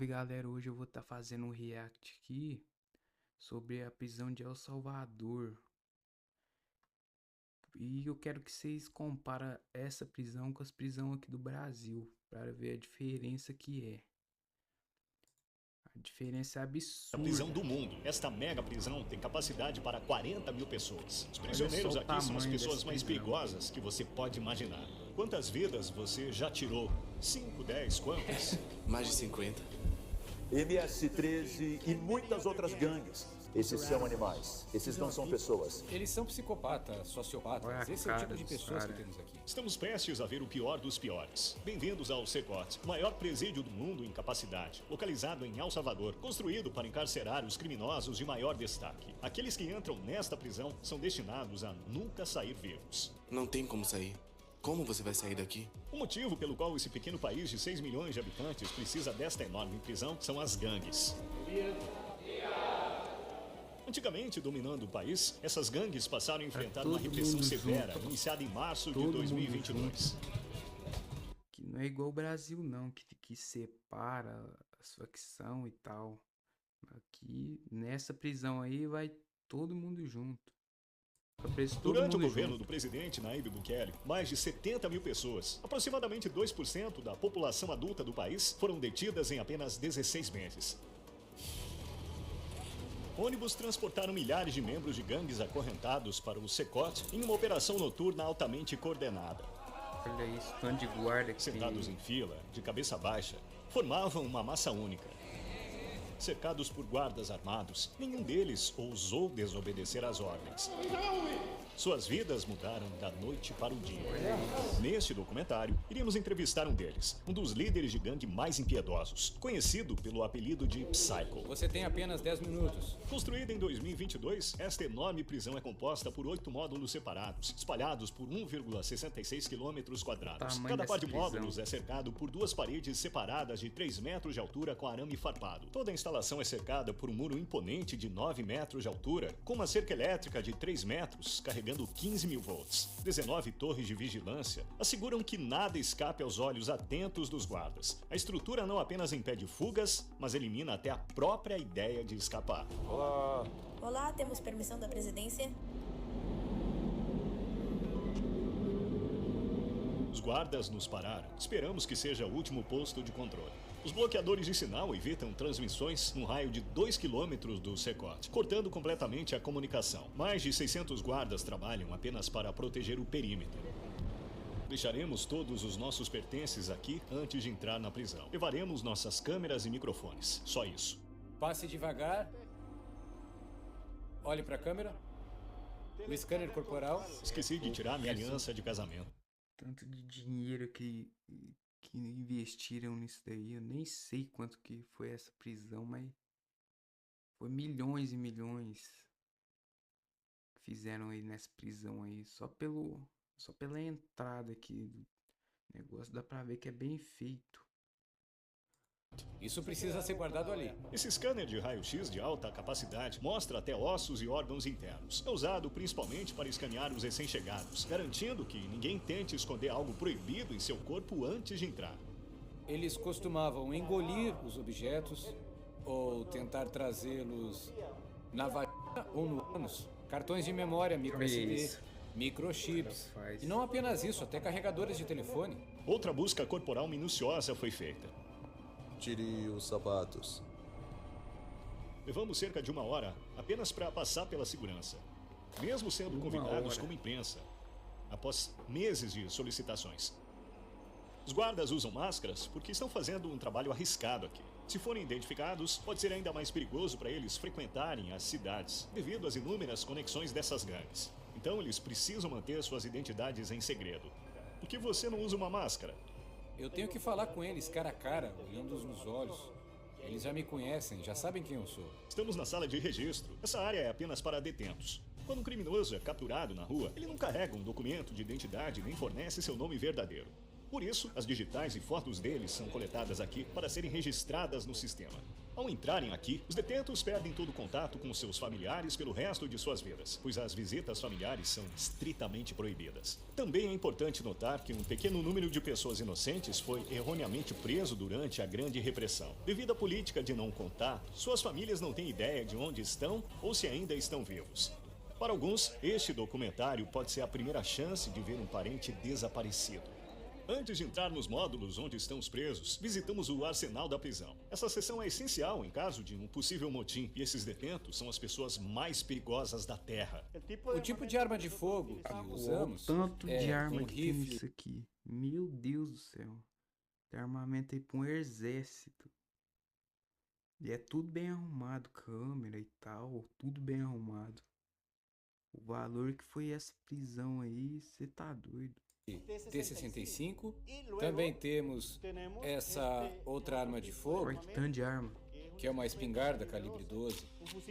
Salve galera, hoje eu vou estar fazendo um react aqui sobre a prisão de El Salvador. E eu quero que vocês comparem essa prisão com as prisões aqui do Brasil, para ver a diferença que é. A diferença é A prisão absurda. do mundo. Esta mega prisão tem capacidade para 40 mil pessoas. Os Olha prisioneiros só o aqui são as tamanho pessoas dessa mais prisão. perigosas que você pode imaginar. Quantas vidas você já tirou? 5, 10, quantas? Mais de 50. MS-13 e muitas outras gangues. Esses são animais. Esses não são pessoas. Eles são psicopatas, sociopatas. Olha a Esse é o tipo cara de dos pessoas que cara. temos aqui. Estamos prestes a ver o pior dos piores. Bem-vindos ao Secot, o maior presídio do mundo em capacidade, localizado em El Salvador, construído para encarcerar os criminosos de maior destaque. Aqueles que entram nesta prisão são destinados a nunca sair vivos. Não tem como sair. Como você vai sair daqui? O motivo pelo qual esse pequeno país de 6 milhões de habitantes precisa desta enorme prisão são as gangues. Antigamente, dominando o país, essas gangues passaram a enfrentar uma todo repressão mundo severa, junto. iniciada em março de Todo mundo 2022. Que não é igual o Brasil não, que separa as facções e tal. Aqui, nessa prisão aí, vai todo mundo junto. Tá preso todo Durante o mundo governo junto. do presidente Nayib Bukele, mais de 70 mil pessoas, aproximadamente 2% da população adulta do país, foram detidas em apenas 16 meses. Ônibus transportaram milhares de membros de gangues acorrentados para o Secot em uma operação noturna altamente coordenada. Olha isso, tanto de guarda que Sentados em fila, de cabeça baixa, formavam uma massa única. Cercados por guardas armados, nenhum deles ousou desobedecer às ordens. Suas vidas mudaram da noite para o dia. Neste documentário, iremos entrevistar um deles, um dos líderes de gangue mais impiedosos, conhecido pelo apelido de Psycho. Você tem apenas 10 minutos. Construída em 2022, esta enorme prisão é composta por 8 módulos separados, espalhados por 1,66 quilômetros quadrados. Tamanho Cada par de dessa prisão. módulos é cercado por duas paredes separadas de 3 metros de altura com arame farpado. Toda a instalação é cercada por um muro imponente de 9 metros de altura, com uma cerca elétrica de 3 metros, carregando 15 mil volts. 19 torres de vigilância asseguram que nada escape aos olhos atentos dos guardas. A estrutura não apenas impede fugas, mas elimina até a própria ideia de escapar. Olá, temos permissão da presidência? Os guardas nos pararam. Esperamos que seja o último posto de controle. Os bloqueadores de sinal evitam transmissões num raio de 2 quilômetros do Secot, cortando completamente a comunicação. Mais de 600 guardas trabalham apenas para proteger o perímetro. Deixaremos todos os nossos pertences aqui antes de entrar na prisão. Levaremos nossas câmeras e microfones. Só isso. Passe devagar. Olhe para a câmera. O scanner corporal. Esqueci de tirar minha aliança de casamento. tanto de dinheiro que investiram nisso daí. Eu nem sei quanto que foi essa prisão, mas foi milhões e milhões que fizeram aí nessa prisão aí. Só pela entrada aqui do negócio dá pra ver que é bem feito. Isso precisa ser guardado ali. Esse scanner de raio-x de alta capacidade mostra até ossos e órgãos internos. É usado principalmente para escanear os recém-chegados, garantindo que ninguém tente esconder algo proibido em seu corpo antes de entrar. Eles costumavam engolir os objetos ou tentar trazê-los na vagina ou no ânus. Cartões de memória, micro SD, Isso. microchips. Cara, faz. E não apenas isso, até carregadores de telefone. Outra busca corporal minuciosa foi feita. Tire os sapatos. Levamos cerca de 1 hora apenas para passar pela segurança, mesmo sendo 1 convidados hora. como imprensa, após meses de solicitações. Os guardas usam máscaras porque estão fazendo um trabalho arriscado aqui. Se forem identificados, pode ser ainda mais perigoso para eles frequentarem as cidades, devido às inúmeras conexões dessas gangues. Então eles precisam manter suas identidades em segredo. Por que você não usa uma máscara? Eu tenho que falar com eles cara a cara, olhando-os nos olhos. Eles já me conhecem, já sabem quem eu sou. Estamos na sala de registro. Essa área é apenas para detentos. Quando um criminoso é capturado na rua, ele não carrega um documento de identidade nem fornece seu nome verdadeiro. Por isso, as digitais e fotos deles são coletadas aqui para serem registradas no sistema. Ao entrarem aqui, os detentos perdem todo contato com seus familiares pelo resto de suas vidas, pois as visitas familiares são estritamente proibidas. Também é importante notar que um pequeno número de pessoas inocentes foi erroneamente preso durante a Grande Repressão. Devido à política de não contar, suas famílias não têm ideia de onde estão ou se ainda estão vivos. Para alguns, este documentário pode ser a primeira chance de ver um parente desaparecido. Antes de entrar nos módulos onde estão os presos, visitamos o arsenal da prisão. Essa seção é essencial em caso de um possível motim, e esses detentos são as pessoas mais perigosas da Terra. O tipo de arma de fogo que usamos Tanto de é arma um que tem rifle. nisso aqui. Meu Deus do céu. Tem armamento aí pra um exército. E é tudo bem arrumado, câmera e tal, tudo bem arrumado. O valor que foi essa prisão aí, você tá doido. T-65. Também temos essa outra arma de fogo, Olha que tanto de arma. que é uma espingarda calibre 12.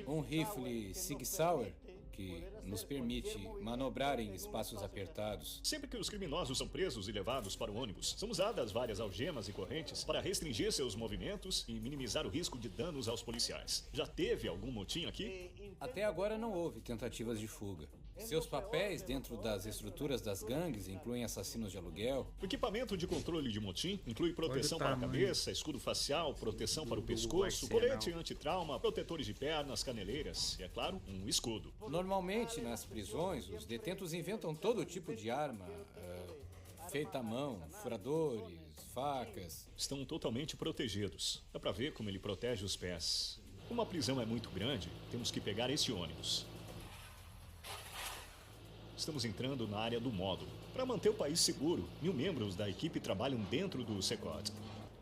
Um rifle Sig Sauer, que nos permite manobrar em espaços apertados. Sempre que os criminosos são presos e levados para o ônibus, são usadas várias algemas e correntes para restringir seus movimentos e minimizar o risco de danos aos policiais. Já teve algum motim aqui? Até agora não houve tentativas de fuga. Seus papéis dentro das estruturas das gangues incluem assassinos de aluguel. O equipamento de controle de motim inclui proteção Olha o para a tamanho cabeça, escudo facial, proteção para o pescoço, arsenal. colete antitrauma, protetores de pernas, caneleiras e, é claro, um escudo. Normalmente, nas prisões, os detentos inventam todo tipo de arma, feita à mão, furadores, facas. Estão totalmente protegidos. Dá pra ver como ele protege os pés. Como a prisão é muito grande, temos que pegar esse ônibus. Estamos entrando na área do módulo. Para manter o país seguro, 1000 membros da equipe trabalham dentro do SECOT.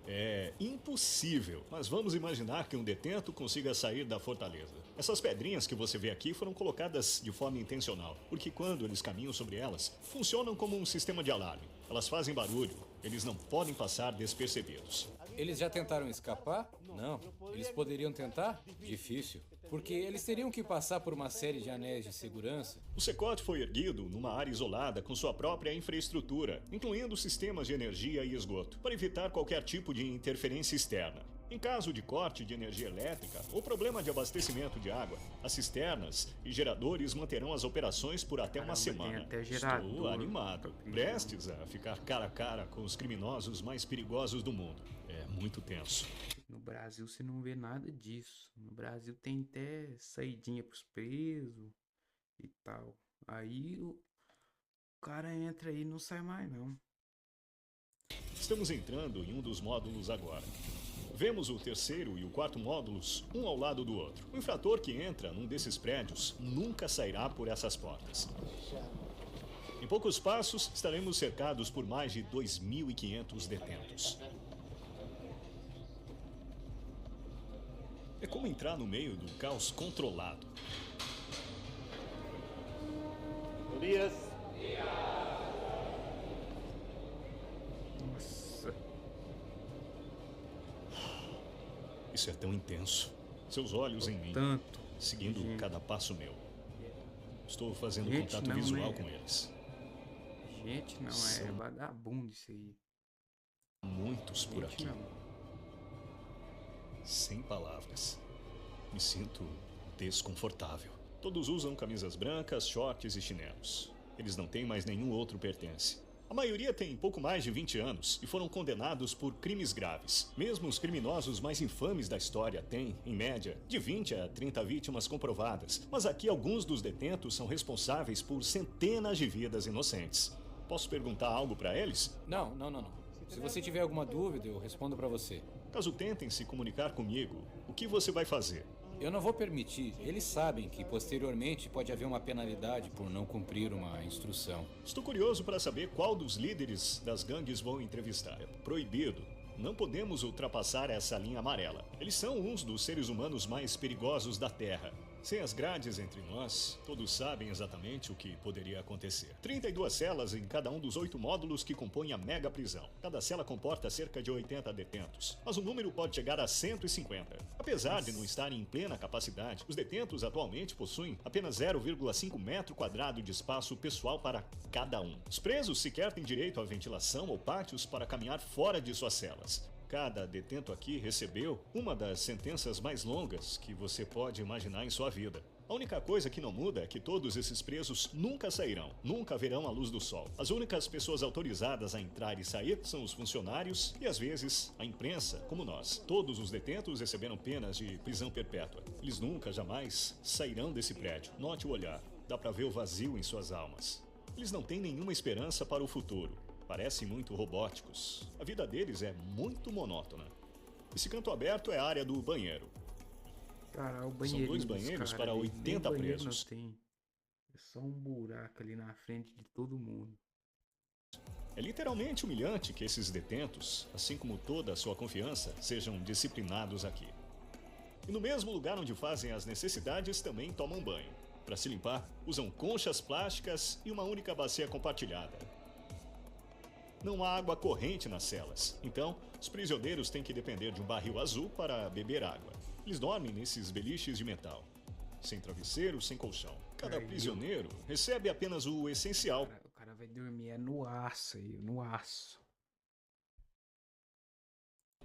É impossível, mas vamos imaginar que um detento consiga sair da fortaleza. Essas pedrinhas que você vê aqui foram colocadas de forma intencional, porque quando eles caminham sobre elas, funcionam como um sistema de alarme. Elas fazem barulho, eles não podem passar despercebidos. Eles já tentaram escapar? Não. Eles poderiam tentar? Difícil. Porque eles teriam que passar por uma série de anéis de segurança. O SECOT foi erguido numa área isolada com sua própria infraestrutura, incluindo sistemas de energia e esgoto, para evitar qualquer tipo de interferência externa. Em caso de corte de energia elétrica ou problema de abastecimento de água, as cisternas e geradores manterão as operações por até uma Caramba, tem semana. até Estou gerador animado, pra prisão. prestes a ficar cara a cara com os criminosos mais perigosos do mundo. É muito tenso. No Brasil você não vê nada disso. No Brasil tem até saidinha pros presos e tal. Aí o cara entra aí e não sai mais não. Estamos entrando em um dos módulos agora. Vemos o terceiro e o quarto módulos, um ao lado do outro. O infrator que entra num desses prédios nunca sairá por essas portas. Em poucos passos, estaremos cercados por mais de 2.500 detentos. É como entrar no meio do caos controlado. Nossa. Isso é tão intenso. Seus olhos em mim, Tanto. seguindo gente. cada passo meu. Estou fazendo Gente, contato não, visual né? com eles. Gente, não, é São- vagabundo isso aí. Muitos por Gente, aqui. não. Sem palavras. Me sinto desconfortável. Todos usam camisas brancas, shorts e chinelos. Eles não têm mais nenhum outro pertence. A maioria tem pouco mais de 20 anos e foram condenados por crimes graves. Mesmo os criminosos mais infames da história têm, em média, de 20 a 30 vítimas comprovadas. Mas aqui alguns dos detentos são responsáveis por centenas de vidas inocentes. Posso perguntar algo para eles? Não. Se você tiver alguma dúvida, eu respondo pra você. Caso tentem se comunicar comigo, o que você vai fazer? Eu não vou permitir. Eles sabem que posteriormente pode haver uma penalidade por não cumprir uma instrução. Estou curioso para saber qual dos líderes das gangues vão entrevistar. É proibido. Não podemos ultrapassar essa linha amarela. Eles são uns dos seres humanos mais perigosos da Terra. Sem as grades entre nós, todos sabem exatamente o que poderia acontecer. 32 celas em cada um dos 8 módulos que compõem a mega prisão. Cada cela comporta cerca de 80 detentos, mas o número pode chegar a 150. Apesar de não estarem em plena capacidade, os detentos atualmente possuem apenas 0,5 metro quadrado de espaço pessoal para cada um. Os presos sequer têm direito à ventilação ou pátios para caminhar fora de suas celas. Cada detento aqui recebeu uma das sentenças mais longas que você pode imaginar em sua vida. A única coisa que não muda é que todos esses presos nunca sairão, nunca verão a luz do sol. As únicas pessoas autorizadas a entrar e sair são os funcionários e, às vezes, a imprensa, como nós. Todos os detentos receberam penas de prisão perpétua. Eles nunca, jamais sairão desse prédio. Note o olhar. Dá pra ver o vazio em suas almas. Eles não têm nenhuma esperança para o futuro. Parecem muito robóticos. A vida deles é muito monótona. Esse canto aberto é a área do banheiro. Cara, o São banheiro. 2 banheiros para 80 presos. Não tem. É só um buraco ali na frente de todo mundo. É literalmente humilhante que esses detentos, assim como toda a sua confiança, sejam disciplinados aqui. E no mesmo lugar onde fazem as necessidades, também tomam banho. Para se limpar, usam conchas plásticas e uma única bacia compartilhada. Não há água corrente nas celas, então os prisioneiros têm que depender de um barril azul para beber água. Eles dormem nesses beliches de metal, sem travesseiro, sem colchão. Cada prisioneiro recebe apenas o essencial. O cara vai dormir no aço aí, no aço.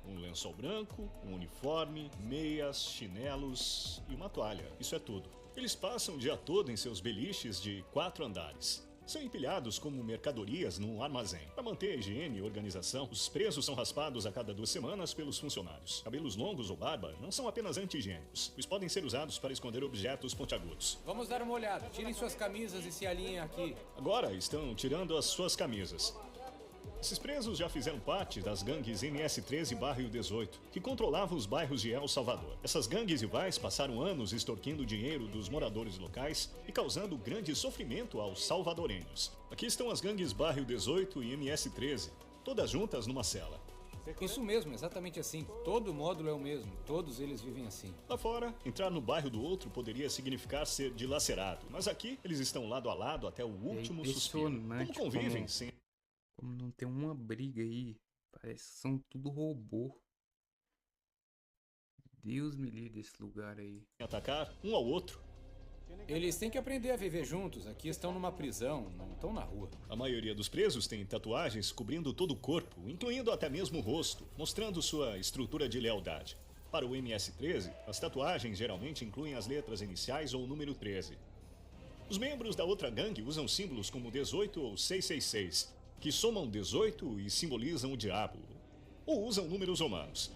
Um lençol branco, um uniforme, meias, chinelos e uma toalha. Isso é tudo. Eles passam o dia todo em seus beliches de 4 andares. São empilhados como mercadorias num armazém. Para manter a higiene e organização, os presos são raspados a cada 2 semanas pelos funcionários. Cabelos longos ou barba não são apenas anti-higiênicos, pois podem ser usados para esconder objetos pontiagudos. Vamos dar uma olhada. Tirem suas camisas e se alinhem aqui. Agora estão tirando as suas camisas. Esses presos já fizeram parte das gangues MS-13 e Bairro 18, que controlavam os bairros de El Salvador. Essas gangues rivais passaram anos extorquindo dinheiro dos moradores locais e causando grande sofrimento aos salvadorenhos. Aqui estão as gangues Bairro 18 e MS-13, todas juntas numa cela. Isso mesmo, exatamente assim. Todo módulo é o mesmo. Todos eles vivem assim. Lá fora, entrar no bairro do outro poderia significar ser dilacerado, mas aqui eles estão lado a lado até o último suspiro. Como convivem sem... Como não tem uma briga aí, parece que são tudo robô. Deus me livre desse lugar aí. Atacar um ao outro. Eles têm que aprender a viver juntos. Aqui estão numa prisão, não estão na rua. A maioria dos presos tem tatuagens cobrindo todo o corpo, incluindo até mesmo o rosto, mostrando sua estrutura de lealdade. Para o MS-13, as tatuagens geralmente incluem as letras iniciais ou o número 13. Os membros da outra gangue usam símbolos como 18 ou 666, que somam 18 e simbolizam o diabo, ou usam números romanos.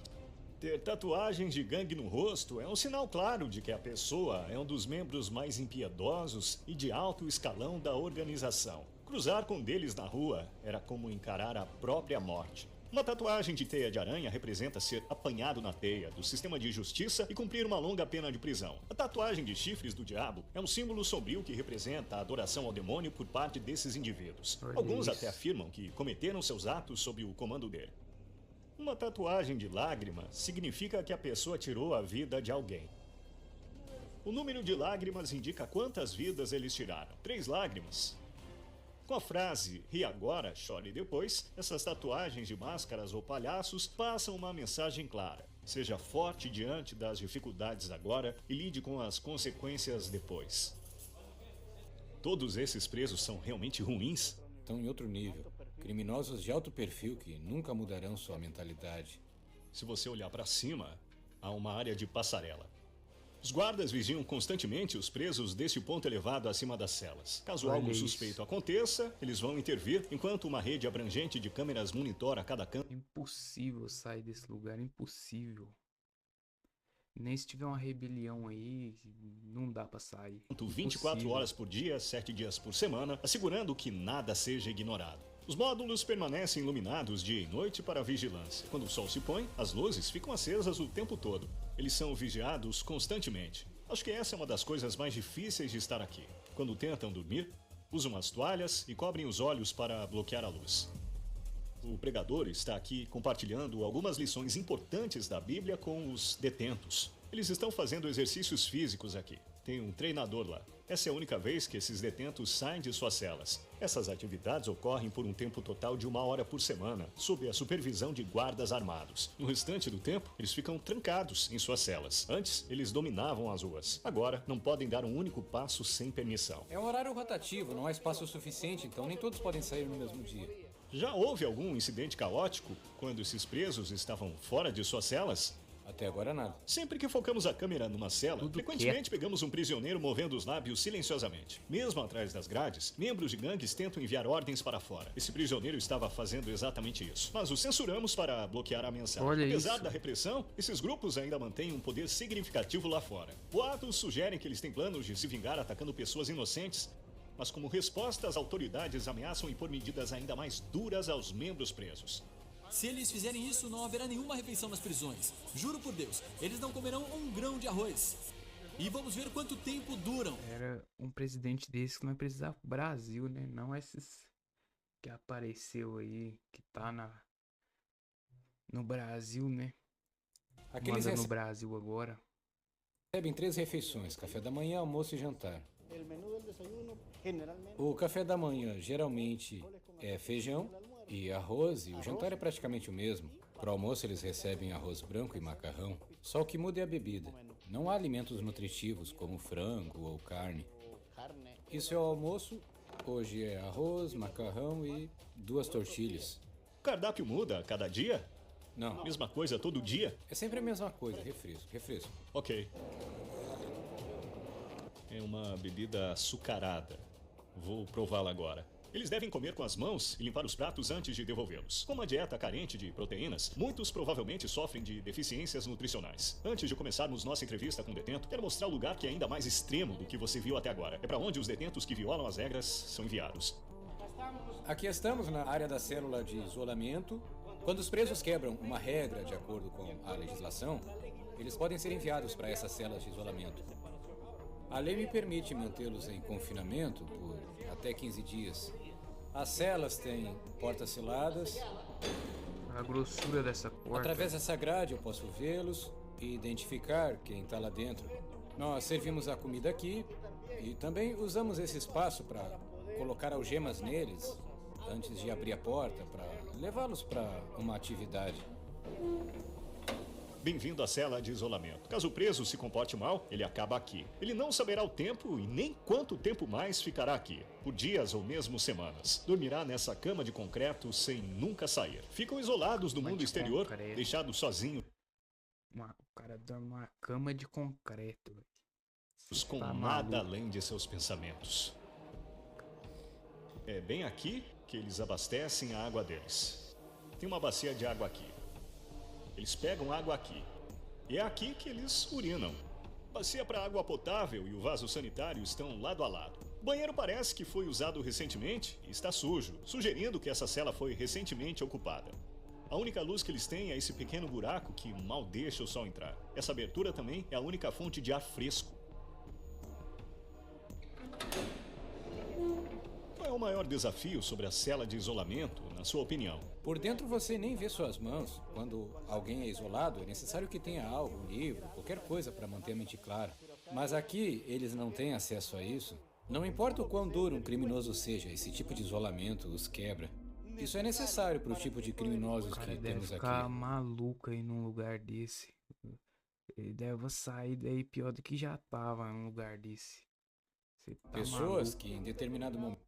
Ter tatuagens de gangue no rosto é um sinal claro de que a pessoa é um dos membros mais impiedosos e de alto escalão da organização. Cruzar com um deles na rua era como encarar a própria morte. Uma tatuagem de teia de aranha representa ser apanhado na teia do sistema de justiça e cumprir uma longa pena de prisão. A tatuagem de chifres do diabo é um símbolo sombrio que representa a adoração ao demônio por parte desses indivíduos. Alguns até afirmam que cometeram seus atos sob o comando dele. Uma tatuagem de lágrima significa que a pessoa tirou a vida de alguém. O número de lágrimas indica quantas vidas eles tiraram. 3 lágrimas. Com a frase "ri agora, chore depois", essas tatuagens de máscaras ou palhaços passam uma mensagem clara. Seja forte diante das dificuldades agora e lide com as consequências depois. Todos esses presos são realmente ruins? Estão em outro nível. Criminosos de alto perfil que nunca mudarão sua mentalidade. Se você olhar para cima, há uma área de passarela. Os guardas vigiam constantemente os presos desse ponto elevado acima das celas. Caso algo suspeito aconteça, eles vão intervir, enquanto uma rede abrangente de câmeras monitora cada canto. Impossível sair desse lugar, impossível. Nem se tiver uma rebelião aí, não dá pra sair. 24 horas por dia, 7 dias por semana, assegurando que nada seja ignorado. Os módulos permanecem iluminados dia e noite para a vigilância. Quando o sol se põe, as luzes ficam acesas o tempo todo. Eles são vigiados constantemente. Acho que essa é uma das coisas mais difíceis de estar aqui. Quando tentam dormir, usam as toalhas e cobrem os olhos para bloquear a luz. O pregador está aqui compartilhando algumas lições importantes da Bíblia com os detentos. Eles estão fazendo exercícios físicos aqui. tem um treinador lá. Essa é a única vez que esses detentos saem de suas celas. Essas atividades ocorrem por um tempo total de 1 hora por semana, sob a supervisão de guardas armados. No restante do tempo, eles ficam trancados em suas celas. Antes, eles dominavam as ruas. Agora, não podem dar um único passo sem permissão. É um horário rotativo, não há espaço suficiente, então nem todos podem sair no mesmo dia. Já houve algum incidente caótico quando esses presos estavam fora de suas celas? Até agora nada. Sempre que focamos a câmera numa cela, frequentemente pegamos um prisioneiro movendo os lábios silenciosamente. Mesmo atrás das grades, membros de gangues tentam enviar ordens para fora. Esse prisioneiro estava fazendo exatamente isso. Mas o censuramos para bloquear a mensagem. Olha Apesar isso. da repressão, esses grupos ainda mantêm um poder significativo lá fora. Boatos sugerem que eles têm planos de se vingar atacando pessoas inocentes, mas como resposta, as autoridades ameaçam impor medidas ainda mais duras aos membros presos. Se eles fizerem isso, não haverá nenhuma refeição nas prisões. Juro por Deus, eles não comerão um grão de arroz. E vamos ver quanto tempo duram. Era um presidente desse que não precisava pro Brasil, né? Não esses que apareceu aí, que tá no Brasil, né? Aqueles Manda no Brasil agora. recebem 3 refeições, café da manhã, almoço e jantar. O café da manhã geralmente é feijão e arroz, e o jantar é praticamente o mesmo. Para o almoço eles recebem arroz branco e macarrão, só o que muda é a bebida. Não há alimentos nutritivos como frango ou carne. Isso é o almoço. Hoje é arroz, macarrão e 2 tortilhas. O cardápio muda a cada dia? Não, Mesma coisa todo dia? é sempre a mesma coisa, refresco. Ok. É uma bebida açucarada. Vou prová-la agora. Eles devem comer com as mãos e limpar os pratos antes de devolvê-los. Com uma dieta carente de proteínas, muitos provavelmente sofrem de deficiências nutricionais. Antes de começarmos nossa entrevista com o detento, quero mostrar o lugar que é ainda mais extremo do que você viu até agora. É para onde os detentos que violam as regras são enviados. Aqui estamos na área da célula de isolamento. Quando os presos quebram uma regra de acordo com a legislação, eles podem ser enviados para essas celas de isolamento. A lei me permite mantê-los em confinamento por até 15 dias. As celas têm portas seladas. A grossura dessa porta. Através dessa grade eu posso vê-los e identificar quem está lá dentro. Nós servimos a comida aqui e também usamos esse espaço para colocar algemas neles antes de abrir a porta, para levá-los para uma atividade. Bem-vindo à cela de isolamento. Caso o preso se comporte mal, ele acaba aqui. Ele não saberá o tempo e nem quanto tempo mais ficará aqui. Por dias ou mesmo semanas. Dormirá nessa cama de concreto sem nunca sair. Ficam isolados do mundo exterior, deixados sozinhos. O cara dorme numa cama de concreto. Com nada além de seus pensamentos. É bem aqui que eles abastecem a água deles. Tem uma bacia de água aqui. Eles pegam água aqui. E é aqui que eles urinam. A bacia para água potável e o vaso sanitário estão lado a lado. O banheiro parece que foi usado recentemente e está sujo, sugerindo que essa cela foi recentemente ocupada. A única luz que eles têm é esse pequeno buraco que mal deixa o sol entrar. Essa abertura também é a única fonte de ar fresco. Qual é o maior desafio sobre a cela de isolamento, na sua opinião? Por dentro você nem vê suas mãos. Quando alguém é isolado, é necessário que tenha algo, um livro, qualquer coisa para manter a mente clara. Mas aqui eles não têm acesso a isso. Não importa o quão duro um criminoso seja, esse tipo de isolamento os quebra. Isso é necessário para o tipo de criminosos que temos aqui. Ficar maluco aí num lugar desse. Ele deve sair daí pior do que já tava num lugar desse. Você tá Pessoas maluco. que em determinado momento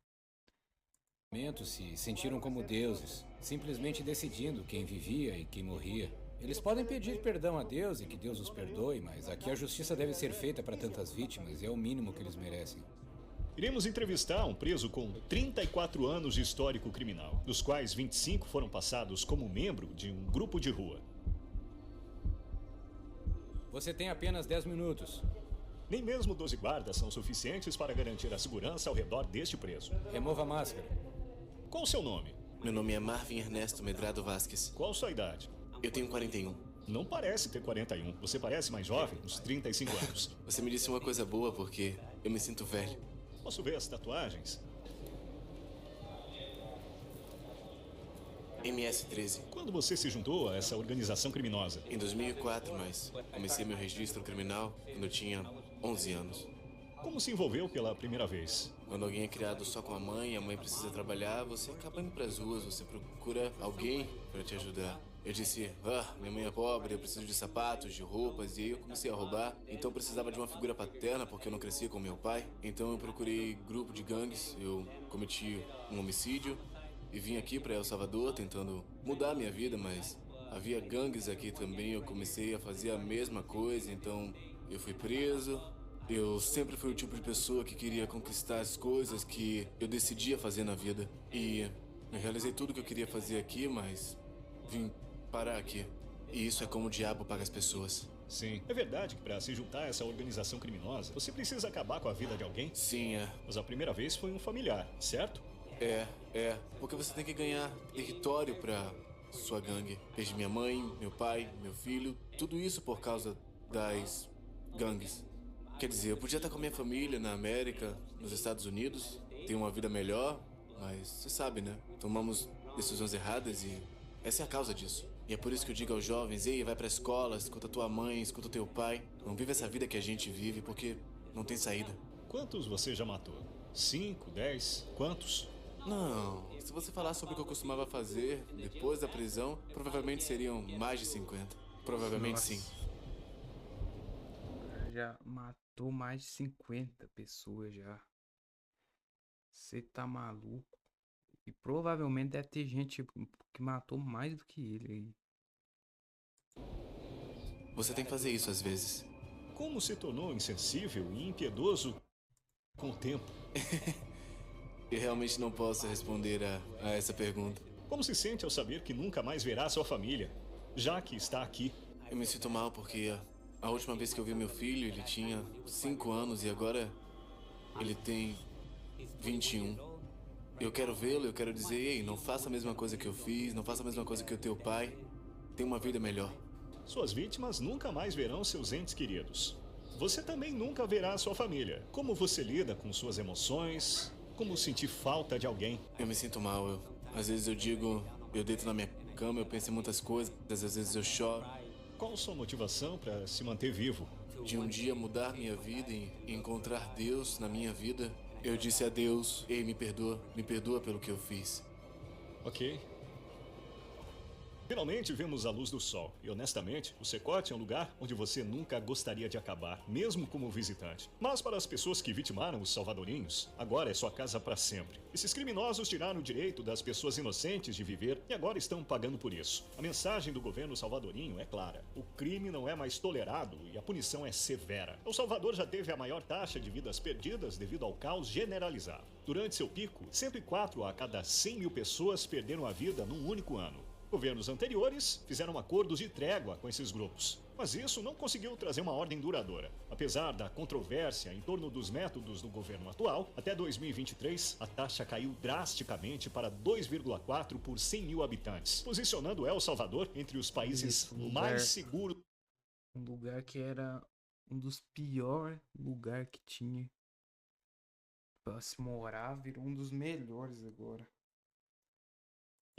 se sentiram como deuses, simplesmente decidindo quem vivia e quem morria. Eles podem pedir perdão a Deus e que Deus os perdoe, mas aqui a justiça deve ser feita para tantas vítimas e é o mínimo que eles merecem. Iremos entrevistar um preso com 34 anos de histórico criminal, dos quais 25 foram passados como membro de um grupo de rua. Você tem apenas 10 minutos. Nem mesmo 12 guardas são suficientes para garantir a segurança ao redor deste preso. Remova a máscara. Qual o seu nome? Meu nome é Marvin Ernesto Medrado Vasquez. Qual sua idade? Eu tenho 41. Não parece ter 41. Você parece mais jovem, uns 35 anos. Você me disse uma coisa boa porque eu me sinto velho. Posso ver as tatuagens? MS-13. Quando você se juntou a essa organização criminosa? Em 2004, mas comecei meu registro criminal quando eu tinha 11 anos. Como se envolveu pela primeira vez? Quando alguém é criado só com a mãe precisa trabalhar, você acaba indo pras ruas, você procura alguém para te ajudar. Eu disse, minha mãe é pobre, eu preciso de sapatos, de roupas, e aí eu comecei a roubar. Então eu precisava de uma figura paterna, porque eu não crescia com meu pai. Então eu procurei grupo de gangues, eu cometi um homicídio e vim aqui para El Salvador tentando mudar a minha vida, mas havia gangues aqui também, eu comecei a fazer a mesma coisa, então eu fui preso. Eu sempre fui o tipo de pessoa que queria conquistar as coisas que eu decidia fazer na vida. E eu realizei tudo que eu queria fazer aqui, mas vim parar aqui. E isso é como o diabo paga as pessoas. Sim. É verdade que para se juntar a essa organização criminosa, você precisa acabar com a vida de alguém? Sim, é. Mas a primeira vez foi um familiar, certo? É. Porque você tem que ganhar território pra sua gangue. Perdi minha mãe, meu pai, meu filho. Tudo isso por causa das gangues. Quer dizer, eu podia estar com a minha família na América, nos Estados Unidos, ter uma vida melhor, mas você sabe, né? Tomamos decisões erradas e essa é a causa disso. E é por isso que eu digo aos jovens, ei, vai pra escola, escuta tua mãe, escuta teu pai. Não vive essa vida que a gente vive, porque não tem saída. Quantos você já matou? 5, 10? Quantos? Não, se você falar sobre o que eu costumava fazer depois da prisão, provavelmente seriam mais de 50. Provavelmente Nossa. sim. Já matou mais de 50 pessoas já. Você tá maluco? E provavelmente deve ter gente que matou mais do que ele aí. Você tem que fazer isso às vezes. Como se tornou insensível e impiedoso com o tempo? Eu realmente não posso responder a essa pergunta. Como se sente ao saber que nunca mais verá sua família, já que está aqui? Eu me sinto mal porque a última vez que eu vi meu filho, ele tinha 5 anos e agora ele tem 21. Eu quero vê-lo, eu quero dizer, ei, não faça a mesma coisa que eu fiz, não faça a mesma coisa que o teu pai. Tenha uma vida melhor. Suas vítimas nunca mais verão seus entes queridos. Você também nunca verá sua família. Como você lida com suas emoções? Como sentir falta de alguém? Eu me sinto mal. Às vezes eu digo, eu deito na minha cama, eu penso em muitas coisas, às vezes eu choro. Qual sua motivação para se manter vivo? De um dia mudar minha vida e encontrar Deus na minha vida, eu disse a Deus, ei, me perdoa pelo que eu fiz. Ok. Finalmente vemos a luz do sol. E honestamente, o Secote é um lugar onde você nunca gostaria de acabar, mesmo como visitante. Mas para as pessoas que vitimaram os salvadorinhos, agora é sua casa para sempre. Esses criminosos tiraram o direito das pessoas inocentes de viver e agora estão pagando por isso. A mensagem do governo salvadorinho é clara. O crime não é mais tolerado e a punição é severa. El Salvador já teve a maior taxa de vidas perdidas devido ao caos generalizado. Durante seu pico, 104 a cada 100 mil pessoas perderam a vida num único ano. Governos anteriores fizeram acordos de trégua com esses grupos, mas isso não conseguiu trazer uma ordem duradoura. Apesar da controvérsia em torno dos métodos do governo atual, até 2023 a taxa caiu drasticamente para 2,4 por 100 mil habitantes, posicionando El Salvador entre os países mais seguros. Um lugar que era um dos piores lugares que tinha pra se morar, virou um dos melhores agora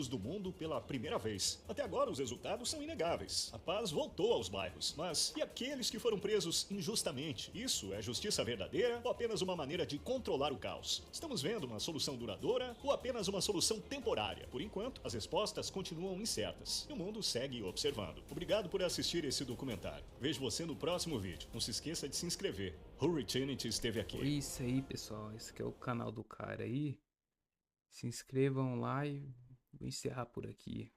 do mundo pela primeira vez. Até agora os resultados são inegáveis. A paz voltou aos bairros. Mas e aqueles que foram presos injustamente? Isso é justiça verdadeira ou apenas uma maneira de controlar o caos? Estamos vendo uma solução duradoura ou apenas uma solução temporária? Por enquanto, as respostas continuam incertas e o mundo segue observando. Obrigado por assistir esse documentário. Vejo você no próximo vídeo. Não se esqueça de se inscrever. Hurry Trinity esteve aqui. Foi isso aí, pessoal. Esse aqui é o canal do cara aí. Se inscrevam lá e vou encerrar por aqui.